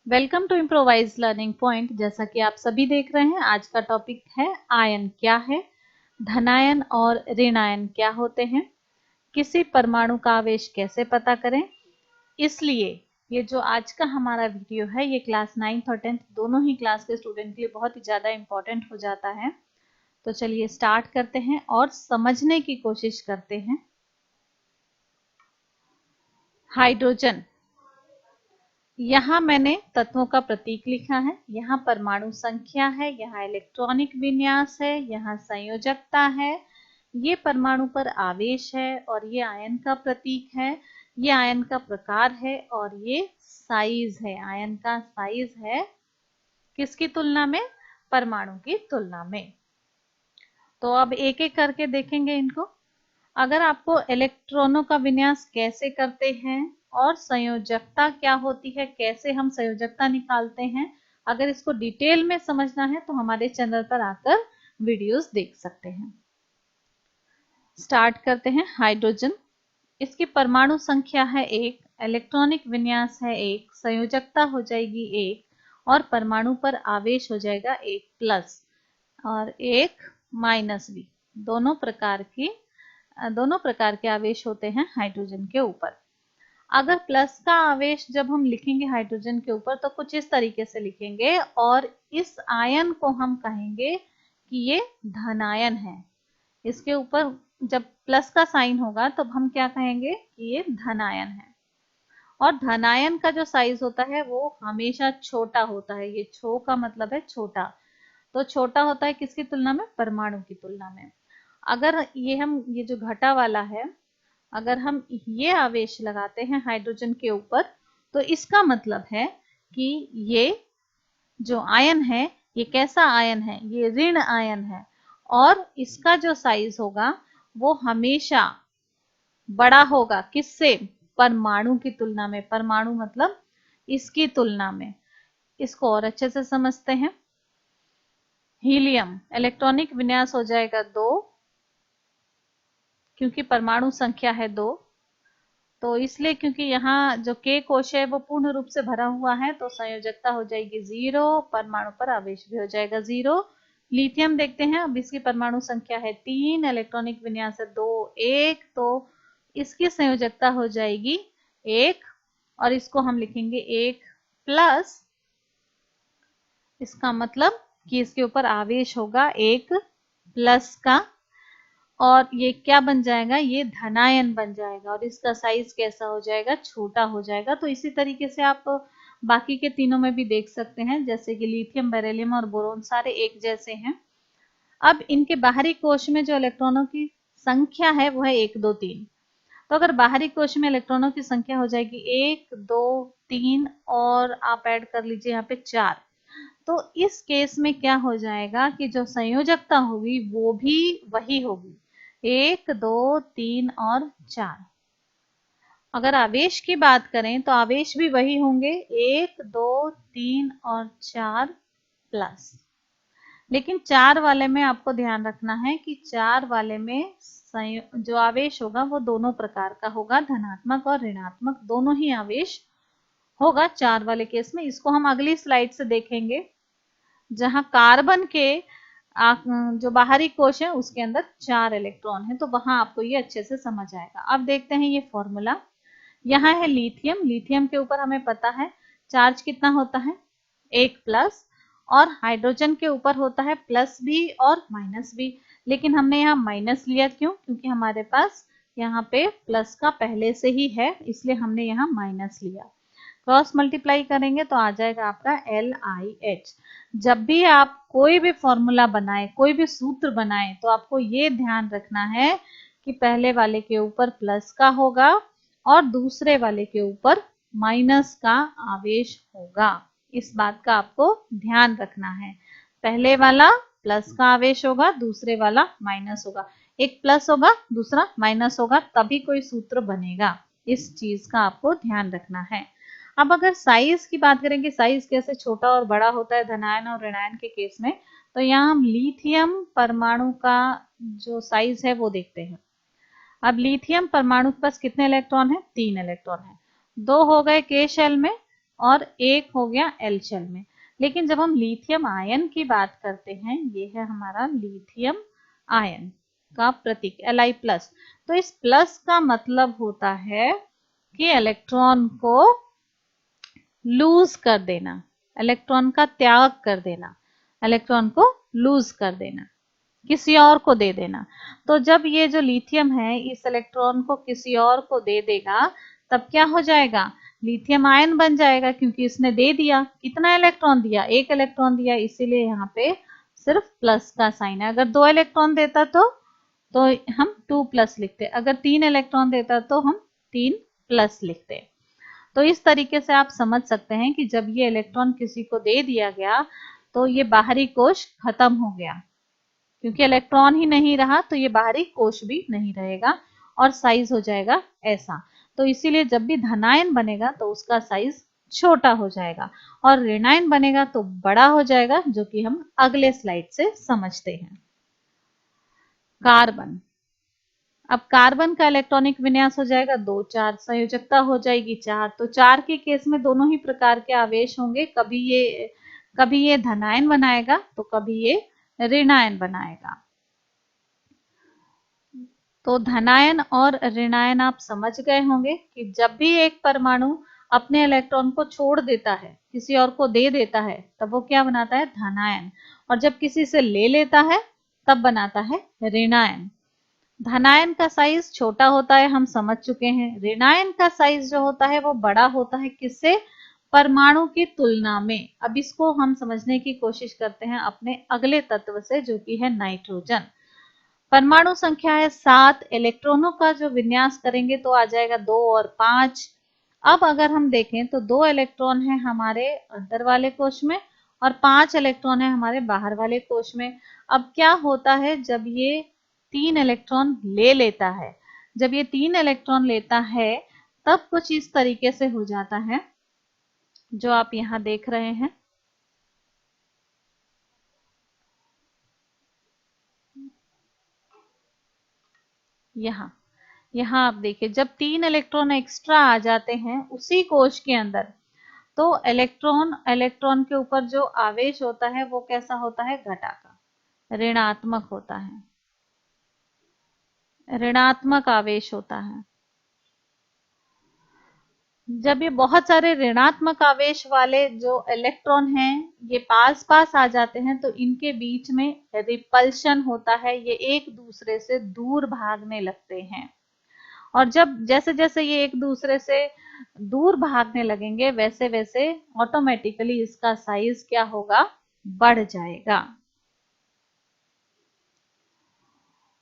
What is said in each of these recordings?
Welcome to improvise learning point. जैसा कि आप सभी देख रहे हैं, आज का टॉपिक है आयन क्या है, धनायन और ऋणायन क्या होते हैं, किसी परमाणु का आवेश कैसे पता करें। इसलिए ये जो आज का हमारा वीडियो है ये क्लास 9th और 10th दोनों ही क्लास के स्टूडेंट के लिए बहुत ही ज़्यादा इम्पोर्टेंट हो जाता है। तो चलिए स्टार्ट करते हैं और समझने की कोशिश करते हैं। हाइड्रोजन, यहाँ मैंने तत्वों का प्रतीक लिखा है, यहाँ परमाणु संख्या है, यहाँ इलेक्ट्रॉनिक विन्यास है, यहाँ संयोजकता है, ये परमाणु पर आवेश है और ये आयन का प्रतीक है, ये आयन का प्रकार है और ये साइज है। आयन का साइज है किसकी तुलना में? परमाणु की तुलना में। तो अब एक एक करके देखेंगे इनको। अगर आपको इलेक्ट्रॉनों का विन्यास कैसे करते हैं और संयोजकता क्या होती है, कैसे हम संयोजकता निकालते हैं, अगर इसको डिटेल में समझना है तो हमारे चैनल पर आकर वीडियोस देख सकते हैं। स्टार्ट करते हैं। हाइड्रोजन, इसकी परमाणु संख्या है 1, इलेक्ट्रॉनिक विन्यास है 1, संयोजकता हो जाएगी 1 और परमाणु पर आवेश हो जाएगा 1 प्लस और 1 माइनस भी। दोनों प्रकार के आवेश होते हैं हाइड्रोजन के ऊपर। अगर प्लस का आवेश जब हम लिखेंगे हाइड्रोजन के ऊपर तो कुछ इस तरीके से लिखेंगे और इस आयन को हम कहेंगे कि ये धनायन है। इसके ऊपर जब प्लस का साइन होगा तो हम क्या कहेंगे कि ये धनायन है। और धनायन का जो साइज होता है वो हमेशा छोटा होता है। ये छो का मतलब है छोटा, तो छोटा होता है किसकी तुलना में? परमाणु की तुलना में। अगर ये जो घटा वाला है, अगर हम ये आवेश लगाते हैं हाइड्रोजन के ऊपर तो इसका मतलब है कि ये जो आयन है ये कैसा आयन है? ये ऋण आयन है और इसका जो साइज होगा वो हमेशा बड़ा होगा किससे? परमाणु की तुलना में। परमाणु मतलब इसकी तुलना में। इसको और अच्छे से समझते हैं। हीलियम, इलेक्ट्रॉनिक विन्यास हो जाएगा 2 क्योंकि परमाणु संख्या है 2, तो इसलिए क्योंकि यहाँ जो K कोश है वो पूर्ण रूप से भरा हुआ है तो संयोजकता हो जाएगी 0, परमाणु पर आवेश भी हो जाएगा 0। लिथियम देखते हैं, अब इसकी परमाणु संख्या है 3, इलेक्ट्रॉनिक विन्यास है 2 1, तो इसकी संयोजकता हो जाएगी 1 और इसको हम लिखेंगे 1 प्लस। इसका मतलब कि इसके ऊपर आवेश होगा 1 प्लस का और ये क्या बन जाएगा? ये धनायन बन जाएगा और इसका साइज कैसा हो जाएगा? छोटा हो जाएगा। तो इसी तरीके से आप बाकी के तीनों में भी देख सकते हैं, जैसे कि लिथियम, बेरिलियम और बोरोन सारे एक जैसे हैं। अब इनके बाहरी कोश में जो इलेक्ट्रॉनों की संख्या है वो है 1 2 3। तो अगर बाहरी कोश में इलेक्ट्रॉनों की संख्या हो जाएगी 1 2 3 और आप ऐड कर लीजिए यहाँ पे 4, तो इस केस में क्या हो जाएगा कि जो संयोजकता होगी वो भी वही होगी, 1 2 3 और 4। अगर आवेश की बात करें तो आवेश भी वही होंगे, 1 2 3 और 4 प्लस। लेकिन 4 वाले में आपको ध्यान रखना है कि 4 वाले में जो आवेश होगा वो दोनों प्रकार का होगा, धनात्मक और ऋणात्मक दोनों ही आवेश होगा 4 वाले केस में। इसको हम अगली स्लाइड से देखेंगे, जहां कार्बन के जो बाहरी कोश है उसके अंदर 4 इलेक्ट्रॉन है, तो वहां आपको ये अच्छे से समझ आएगा। अब देखते हैं ये फॉर्मूला। यहाँ है लिथियम, लिथियम के ऊपर हमें पता है चार्ज कितना होता है? 1 प्लस, और हाइड्रोजन के ऊपर होता है प्लस भी और माइनस भी, लेकिन हमने यहाँ माइनस लिया क्यों? क्योंकि हमारे पास यहाँ पे प्लस का पहले से ही है, इसलिए हमने यहाँ माइनस लिया। क्रॉस मल्टीप्लाई करेंगे तो आ जाएगा आपका LiH। जब भी आप कोई भी फॉर्मूला बनाए, कोई भी सूत्र बनाए, तो आपको ये ध्यान रखना है कि पहले वाले के ऊपर प्लस का होगा और दूसरे वाले के ऊपर माइनस का आवेश होगा। इस बात का आपको ध्यान रखना है। पहले वाला प्लस का आवेश होगा, दूसरे वाला माइनस होगा। एक प्लस होगा, दूसरा माइनस होगा, तभी कोई सूत्र बनेगा। इस चीज का आपको ध्यान रखना है। अब अगर साइज की बात करें कि साइज कैसे छोटा और बड़ा होता है धनायन और ऋणायन के केस में, तो यहाँ हम लिथियम परमाणु का जो साइज है वो देखते हैं। अब लिथियम परमाणु के पास कितने इलेक्ट्रॉन है? 3 इलेक्ट्रॉन है। 2 हो गए K शेल में, और एक हो गया एल शेल में। लेकिन जब हम लिथियम आयन की बात करते हैं, ये है हमारा लिथियम आयन का प्रतीक Li+। तो इस प्लस का मतलब होता है कि इलेक्ट्रॉन को लूज कर देना, इलेक्ट्रॉन का त्याग कर देना, इलेक्ट्रॉन को लूज कर देना, किसी और को दे देना। तो जब ये जो लिथियम है इस इलेक्ट्रॉन को किसी और को दे देगा, तब क्या हो जाएगा, लिथियम आयन बन जाएगा, क्योंकि इसने दे दिया। कितना इलेक्ट्रॉन दिया, एक इलेक्ट्रॉन दिया, इसीलिए यहाँ पे सिर्फ प्लस का साइन है। अगर 2 इलेक्ट्रॉन देता तो हम 2+ लिखते, अगर 3 इलेक्ट्रॉन देता तो हम 3+ लिखते। तो इस तरीके से आप समझ सकते हैं कि जब ये इलेक्ट्रॉन किसी को दे दिया गया तो ये बाहरी कोश खत्म हो गया, क्योंकि इलेक्ट्रॉन ही नहीं रहा तो ये बाहरी कोश भी नहीं रहेगा और साइज हो जाएगा ऐसा। तो इसीलिए जब भी धनायन बनेगा तो उसका साइज छोटा हो जाएगा और ऋणायन बनेगा तो बड़ा हो जाएगा, जो कि हम अगले स्लाइड से समझते हैं। कार्बन, अब कार्बन का इलेक्ट्रॉनिक विन्यास हो जाएगा 2-4, संयोजकता हो जाएगी 4। तो 4 के केस में दोनों ही प्रकार के आवेश होंगे, कभी ये धनायन बनाएगा तो कभी ये ऋणायन बनाएगा। तो धनायन और ऋणायन आप समझ गए होंगे कि जब भी एक परमाणु अपने इलेक्ट्रॉन को छोड़ देता है, किसी और को दे देता है, तब वो क्या बनाता है, धनायन, और जब किसी से ले लेता है तब बनाता है ऋणायन। धनायन का साइज छोटा होता है, हम समझ चुके हैं। ऋणायन का साइज जो होता है वो बड़ा होता है, किससे, परमाणु की तुलना में। अब इसको हम समझने की कोशिश करते हैं अपने अगले तत्व से, जो कि है नाइट्रोजन। परमाणु संख्या है 7, इलेक्ट्रॉनों का जो विन्यास करेंगे तो आ जाएगा 2 और 5। अब अगर हम देखें तो 2 इलेक्ट्रॉन है हमारे अंदर वाले कोश में और 5 इलेक्ट्रॉन है हमारे बाहर वाले कोश में। अब क्या होता है, जब ये 3 इलेक्ट्रॉन ले लेता है, जब ये 3 इलेक्ट्रॉन लेता है तब कुछ इस तरीके से हो जाता है जो आप यहाँ देख रहे हैं। यहाँ आप देखिए, जब 3 इलेक्ट्रॉन एक्स्ट्रा आ जाते हैं उसी कोश के अंदर, तो इलेक्ट्रॉन के ऊपर जो आवेश होता है वो कैसा होता है, घटा का, ऋणात्मक होता है, ऋणात्मक आवेश होता है। जब ये बहुत सारे ऋणात्मक आवेश वाले जो इलेक्ट्रॉन हैं ये पास पास आ जाते हैं तो इनके बीच में रिपल्शन होता है, ये एक दूसरे से दूर भागने लगते हैं। और जब जैसे जैसे ये एक दूसरे से दूर भागने लगेंगे वैसे वैसे ऑटोमेटिकली इसका साइज क्या होगा, बढ़ जाएगा।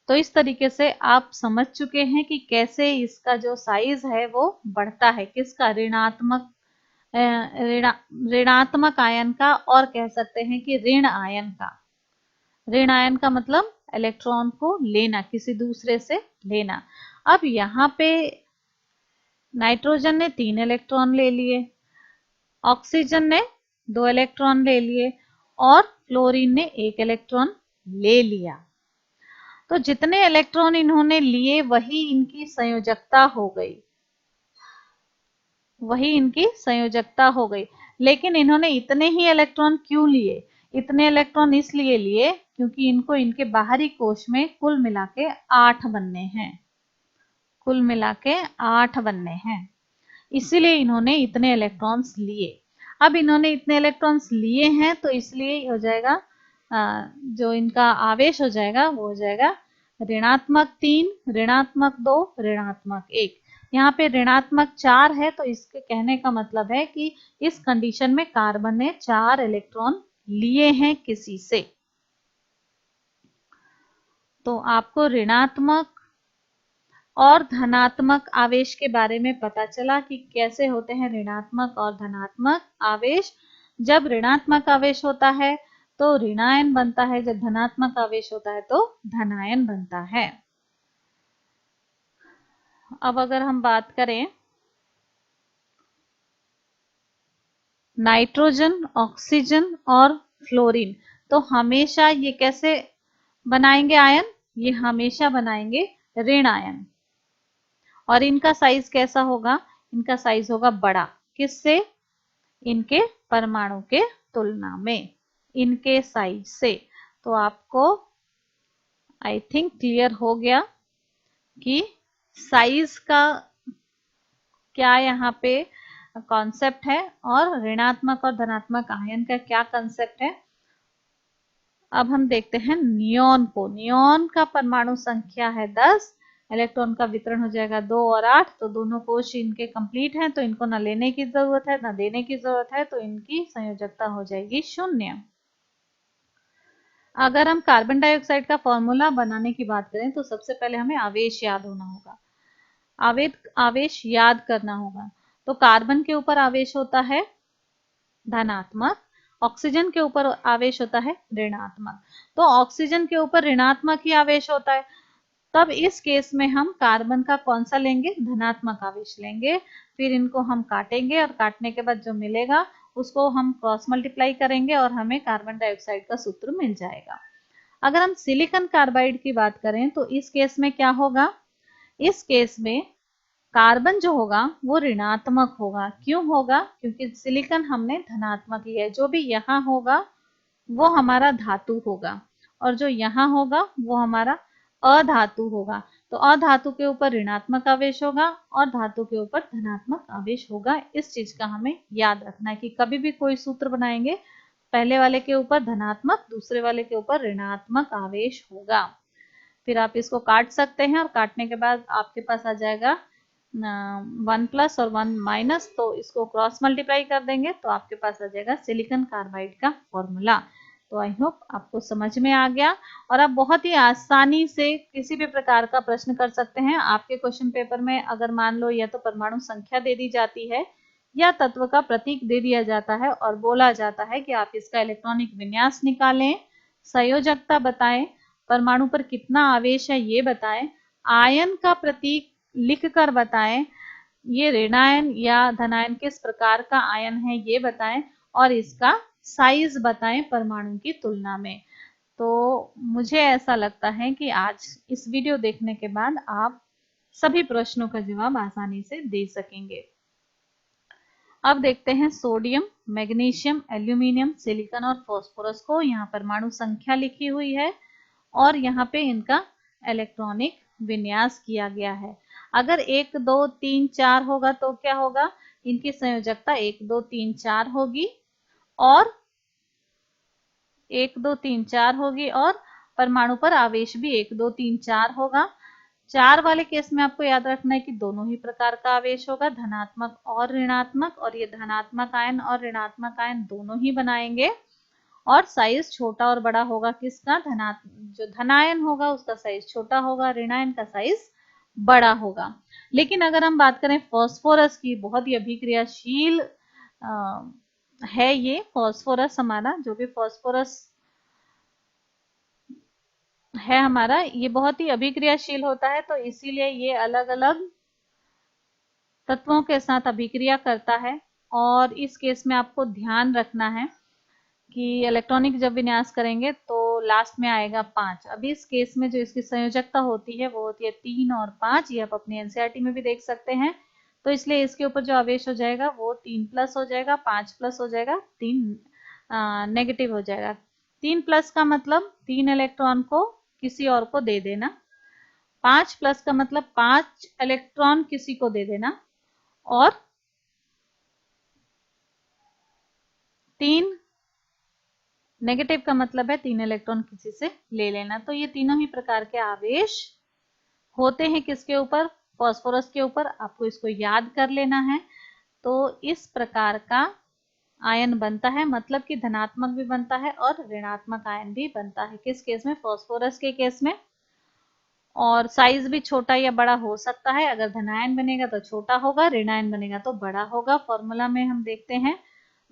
तो इस तरीके से आप समझ चुके हैं कि कैसे इसका जो साइज है वो बढ़ता है, किसका, ऋणात्मक आयन का, और कह सकते हैं कि ऋण आयन का। ऋण आयन का मतलब इलेक्ट्रॉन को लेना, किसी दूसरे से लेना। अब यहाँ पे नाइट्रोजन ने 3 इलेक्ट्रॉन ले लिए, ऑक्सीजन ने 2 इलेक्ट्रॉन ले लिए और फ्लोरीन ने 1 इलेक्ट्रॉन ले लिया। तो जितने इलेक्ट्रॉन इन्होंने लिए वही इनकी संयोजकता हो गई, वही इनकी संयोजकता हो गई। लेकिन इन्होंने इतने ही इलेक्ट्रॉन क्यों लिए, इतने इलेक्ट्रॉन इसलिए लिए क्योंकि इनको इनके बाहरी कोश में कुल मिला के 8 बनने हैं, कुल मिला के 8 बनने हैं, इसीलिए इन्होंने इतने इलेक्ट्रॉन्स लिए। अब इन्होंने इतने इलेक्ट्रॉन्स लिए हैं तो इसलिए हो जाएगा जो इनका आवेश हो जाएगा वो हो जाएगा ऋणात्मक 3, ऋणात्मक 2, ऋणात्मक 1। यहाँ पे ऋणात्मक 4 है तो इसके कहने का मतलब है कि इस कंडीशन में कार्बन ने 4 इलेक्ट्रॉन लिए हैं किसी से। तो आपको ऋणात्मक और धनात्मक आवेश के बारे में पता चला कि कैसे होते हैं ऋणात्मक और धनात्मक आवेश। जब ऋणात्मक आवेश होता है तो ऋणायन बनता है, जब धनात्मक आवेश होता है तो धनायन बनता है। अब अगर हम बात करें नाइट्रोजन, ऑक्सीजन और फ्लोरीन, तो हमेशा ये कैसे बनाएंगे आयन, ये हमेशा बनाएंगे ऋण आयन। और इनका साइज कैसा होगा, इनका साइज होगा बड़ा, किससे, इनके परमाणु के तुलना में, इनके साइज से। तो आपको आई थिंक क्लियर हो गया कि साइज का क्या यहाँ पे कॉन्सेप्ट है और ऋणात्मक और धनात्मक आयन का क्या कॉन्सेप्ट है। अब हम देखते हैं नियोन को। नियोन का परमाणु संख्या है 10, इलेक्ट्रॉन का वितरण हो जाएगा 2 और 8, तो दोनों कोश इनके कंप्लीट हैं, तो इनको ना लेने की जरूरत है ना देने की जरूरत है, तो इनकी संयोजकता हो जाएगी 0। अगर हम कार्बन डाइऑक्साइड का फॉर्मूला बनाने की बात करें तो सबसे पहले हमें आवेश याद होना होगा, आवेश याद करना होगा। तो कार्बन के ऊपर आवेश होता है धनात्मक, ऑक्सीजन के ऊपर आवेश होता है ऋणात्मक। तो ऑक्सीजन के ऊपर ऋणात्मक ही आवेश होता है, तब इस केस में हम कार्बन का कौन सा लेंगे, धनात्मक आवेश लेंगे। फिर इनको हम काटेंगे और काटने के बाद जो मिलेगा उसको हम क्रॉस मल्टीप्लाई करेंगे और हमें कार्बन डाइऑक्साइड का सूत्र मिल जाएगा। अगर हम सिलिकॉन कार्बाइड की बात करें तो इस केस में क्या होगा, इस केस में कार्बन जो होगा वो ऋणात्मक होगा। क्यों होगा, क्योंकि सिलिकॉन हमने धनात्मक लिया है। जो भी यहाँ होगा वो हमारा धातु होगा और जो यहाँ होगा वो हमारा अधातु होगा। तो अधातु के ऊपर ऋणात्मक आवेश होगा और धातु के ऊपर धनात्मक आवेश होगा। इस चीज का हमें याद रखना है कि कभी भी कोई सूत्र बनाएंगे पहले वाले के ऊपर धनात्मक, दूसरे वाले के ऊपर ऋणात्मक आवेश होगा। फिर आप इसको काट सकते हैं और काटने के बाद आपके पास आ जाएगा 1 प्लस और 1 माइनस, तो इसको क्रॉस मल्टीप्लाई कर देंगे तो आपके पास आ जाएगा सिलिकॉन कार्बाइड का फॉर्मूला। तो आई होप आपको समझ में आ गया और आप बहुत ही आसानी से किसी भी प्रकार का प्रश्न कर सकते हैं। आपके क्वेश्चन पेपर में अगर मान लो या तो परमाणु संख्या दे दी जाती है या तत्व का प्रतीक दे दिया जाता है और बोला जाता है कि आप इसका इलेक्ट्रॉनिक विन्यास निकालें, संयोजकता बताएं, परमाणु पर कितना आवेश है ये बताएं, आयन का प्रतीक लिखकर बताएं, ये ऋणायन या धनायन किस प्रकार का आयन है ये बताएं और इसका साइज बताएं परमाणु की तुलना में। तो मुझे ऐसा लगता है कि आज इस वीडियो देखने के बाद आप सभी प्रश्नों का जवाब आसानी से दे सकेंगे। अब देखते हैं सोडियम, मैग्नीशियम, एल्यूमिनियम, सिलिकॉन और फास्फोरस को। यहाँ परमाणु संख्या लिखी हुई है और यहाँ पे इनका इलेक्ट्रॉनिक विन्यास किया गया है। अगर 1 2 3 4 होगा तो क्या होगा, इनकी संयोजकता 1 2 3 4 होगी और 1 2 3 4 होगी और परमाणु पर आवेश भी 1 2 3 4 होगा। 4 वाले केस में आपको याद रखना है कि दोनों ही प्रकार का आवेश होगा, धनात्मक और ऋणात्मक, और ये धनात्मक आयन और ऋणात्मक आयन दोनों ही बनाएंगे। और साइज छोटा और बड़ा होगा किसका, जो धनायन होगा उसका साइज छोटा होगा, ऋणायन का साइज बड़ा होगा। लेकिन अगर हम बात करें फास्फोरस की, बहुत ही अभिक्रियाशील है ये फास्फोरस। हमारा जो भी फास्फोरस है हमारा, ये बहुत ही अभिक्रियाशील होता है, तो इसीलिए ये अलग अलग तत्वों के साथ अभिक्रिया करता है। और इस केस में आपको ध्यान रखना है कि इलेक्ट्रॉनिक जब विन्यास करेंगे तो लास्ट में आएगा 5। अभी इस केस में जो इसकी संयोजकता होती है वो होती है 3 और 5, ये आप अपनी एनसीईआरटी में भी देख सकते हैं। तो इसलिए इसके ऊपर जो आवेश हो जाएगा वो 3 प्लस हो जाएगा, 5 प्लस हो जाएगा, 3 नेगेटिव हो जाएगा। 3 प्लस का मतलब 3 इलेक्ट्रॉन को किसी और को दे देना, 5 प्लस का मतलब 5 इलेक्ट्रॉन किसी को दे देना, और 3 नेगेटिव का मतलब है 3 इलेक्ट्रॉन किसी से ले लेना। तो ये तीनों ही प्रकार के आवेश होते हैं किसके ऊपर, फास्फोरस के ऊपर। आपको इसको याद कर लेना है। तो इस प्रकार का आयन बनता है, मतलब कि धनात्मक भी बनता है और ऋणात्मक आयन भी बनता है। किस केस में, फास्फोरस के केस में। और साइज भी छोटा या बड़ा हो सकता है। अगर धनायन बनेगा तो छोटा होगा, ऋणायन बनेगा तो बड़ा होगा। फॉर्मूला में हम देखते हैं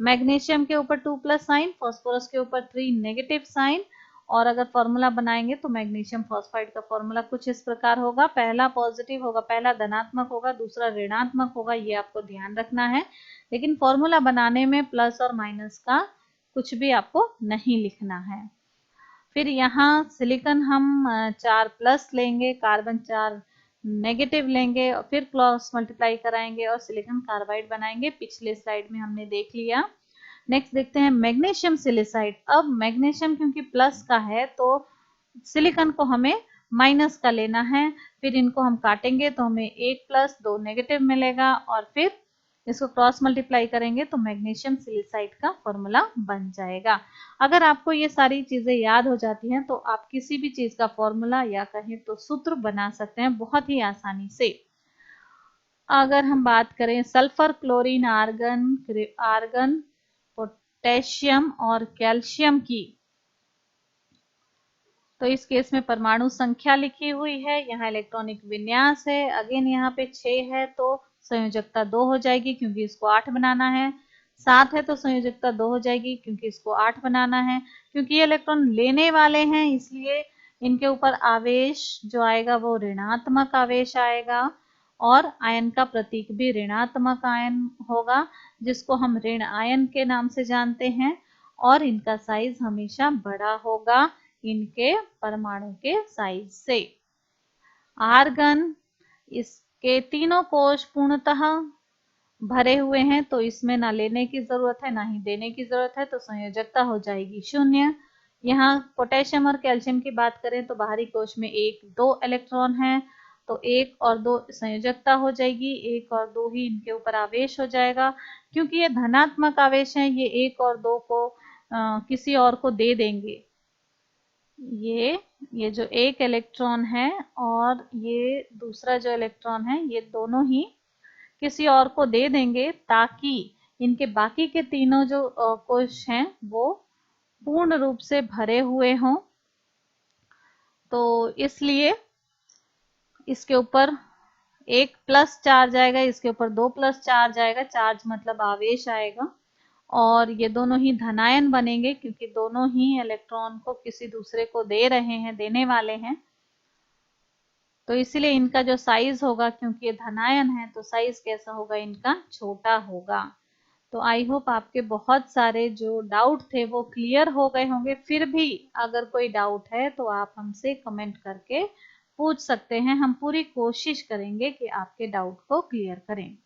मैग्नीशियम के ऊपर 2 प्लस साइन, फास्फोरस के ऊपर 3 नेगेटिव साइन। और अगर फॉर्मूला बनाएंगे तो मैग्नीशियम फॉस्फाइड का फॉर्मूला कुछ इस प्रकार होगा, पहला पॉजिटिव होगा, पहला धनात्मक होगा, दूसरा ऋणात्मक होगा, ये आपको ध्यान रखना है। लेकिन फॉर्मूला बनाने में प्लस और माइनस का कुछ भी आपको नहीं लिखना है। फिर यहाँ सिलिकॉन हम 4 प्लस लेंगे, कार्बन 4 नेगेटिव लेंगे और फिर क्रॉस मल्टीप्लाई कराएंगे और सिलिकॉन कार्बाइड बनाएंगे। पिछले स्लाइड में हमने देख लिया। नेक्स्ट देखते हैं मैग्नीशियम सिलिसाइड। अब मैग्नीशियम क्योंकि प्लस का है तो सिलिकॉन को हमें माइनस का लेना है। फिर इनको हम काटेंगे तो हमें 1 प्लस 2 नेगेटिव मिलेगा और फिर इसको क्रॉस मल्टीप्लाई करेंगे तो मैग्नीशियम सिलिसाइड का फॉर्मूला बन जाएगा। अगर आपको ये सारी चीजें याद हो जाती हैं तो आप किसी भी चीज का फॉर्मूला या कहें तो सूत्र बना सकते हैं बहुत ही आसानी से। अगर हम बात करें सल्फर, क्लोरीन, आर्गन, पोटेशियम और कैल्शियम की, तो इस केस में परमाणु संख्या लिखी हुई है, यहाँ इलेक्ट्रॉनिक विन्यास है, अगेन यहाँ पे 6 है तो संयोजकता 2 हो जाएगी क्योंकि इसको 8 बनाना है। 7 है तो संयोजकता 2 हो जाएगी क्योंकि इसको 8 बनाना है। क्योंकि ये इलेक्ट्रॉन लेने वाले हैं इसलिए इनके ऊपर आवेश जो आएगा वो ऋणात्मक आवेश आएगा और आयन का प्रतीक भी ऋणात्मक आयन होगा जिसको हम ऋण आयन के नाम से जानते हैं और इनका साइज हमेशा बड़ा होगा इनके परमाणु के साइज से। आर्गन, इसके तीनों कोश पूर्णतः भरे हुए हैं तो इसमें ना लेने की जरूरत है ना ही देने की जरूरत है तो संयोजकता हो जाएगी 0। यहाँ पोटेशियम और कैल्शियम की बात करें तो बाहरी कोश में 1 2 इलेक्ट्रॉन है तो 1 और 2 संयोजकता हो जाएगी, 1 और 2 ही इनके ऊपर आवेश हो जाएगा। क्योंकि ये धनात्मक आवेश है ये 1 और 2 को किसी और को दे देंगे। ये जो एक इलेक्ट्रॉन है और ये दूसरा जो इलेक्ट्रॉन है ये दोनों ही किसी और को दे देंगे ताकि इनके बाकी के तीनों जो कोश हैं वो पूर्ण रूप से भरे हुए हों। तो इसलिए इसके ऊपर 1 प्लस चार्ज आएगा, इसके ऊपर 2 प्लस चार्ज आएगा, चार्ज मतलब आवेश आएगा और ये दोनों ही धनायन बनेंगे क्योंकि दोनों ही इलेक्ट्रॉन को किसी दूसरे को दे रहे हैं, देने वाले हैं। तो इसीलिए इनका जो साइज होगा क्योंकि ये धनायन है तो साइज कैसा होगा इनका छोटा होगा। तो आई होप आपके बहुत सारे जो डाउट थे वो क्लियर हो गए होंगे। फिर भी अगर कोई डाउट है तो आप हमसे कमेंट करके पूछ सकते हैं, हम पूरी कोशिश करेंगे कि आपके डाउट को क्लियर करें।